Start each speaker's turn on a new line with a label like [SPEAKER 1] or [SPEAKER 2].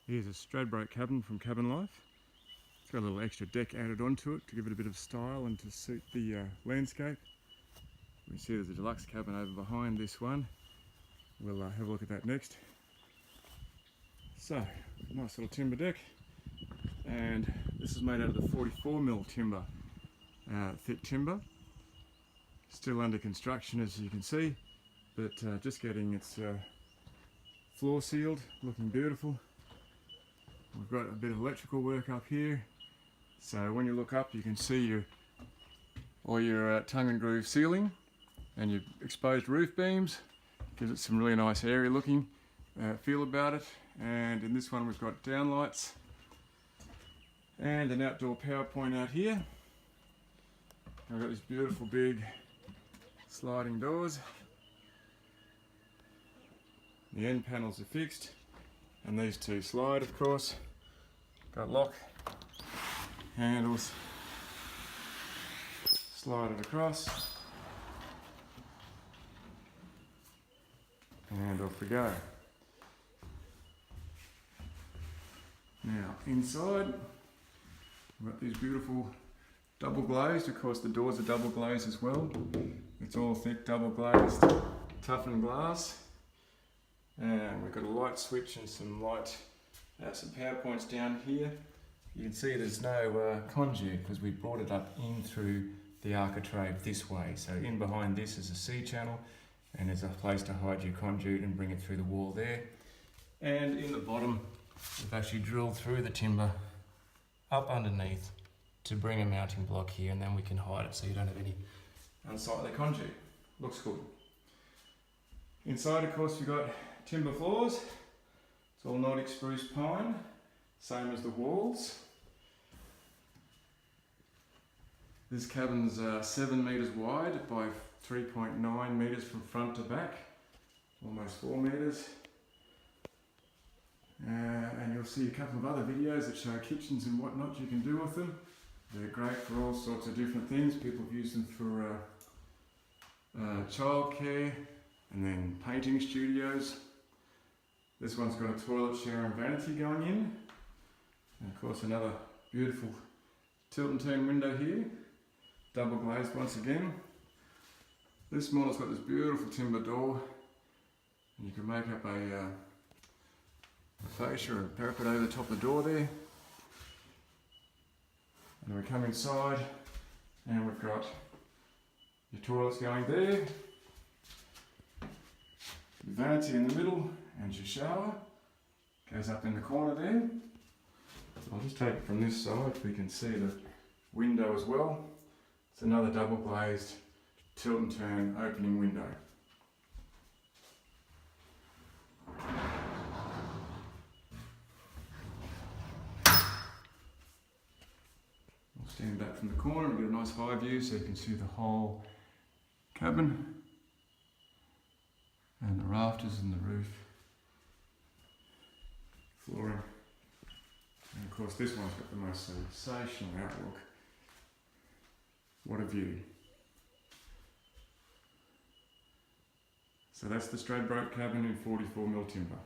[SPEAKER 1] Here's a Stradbroke cabin from Cabin Life. It's got a little extra deck added onto it to give it a bit of style and to suit the landscape. We see there's a deluxe cabin over behind this one. We'll have a look at that next. So, nice little timber deck, and this is made out of the 44mm timber, thick timber. Still under construction, as you can see, but just getting its floor sealed, looking beautiful. We've got a bit of electrical work up here, so when you look up you can see all your tongue and groove ceiling and your exposed roof beams. Gives it some really nice airy looking feel about it. And in this one we've got downlights and an outdoor power point out here. I've got these beautiful big sliding doors. The end panels are fixed, and these two slide, of course. Got lock handles, slide it across, and off we go. Now inside, we've got these beautiful double glazed. Of course the doors are double glazed as well. It's all thick double glazed toughened glass. And we've got a light switch and some power points down here. You can see there's no conduit because we brought it up in through the architrave this way. So in behind this is a C channel, and there's a place to hide your conduit and bring it through the wall there. And in the bottom, we've actually drilled through the timber up underneath to bring a mounting block here, and then we can hide it so you don't have any unsightly conduit. Looks good. Inside, of course, we've got timber floors. It's all Nordic spruce pine, same as the walls. This cabin's 7 metres wide by 3.9 metres from front to back, almost 4 metres. And you'll see a couple of other videos that show kitchens and whatnot you can do with them. They're great for all sorts of different things. People have used them for childcare and then painting studios. This one's got a toilet, shower and vanity going in. And of course another beautiful tilt and turn window here. Double glazed once again. This model's got this beautiful timber door, and you can make up a fascia or a parapet over the top of the door there. And we come inside and we've got your toilets going there, your vanity in the middle, and your shower goes up in the corner there. So I'll just take it from this side so we can see the window as well. It's another double glazed tilt and turn opening window. Stand back from the corner and get a nice high view so you can see the whole cabin and the rafters and the roof, flooring, and of course this one's got the most sensational outlook. What a view. So that's the Stradbroke cabin in 44mm timber.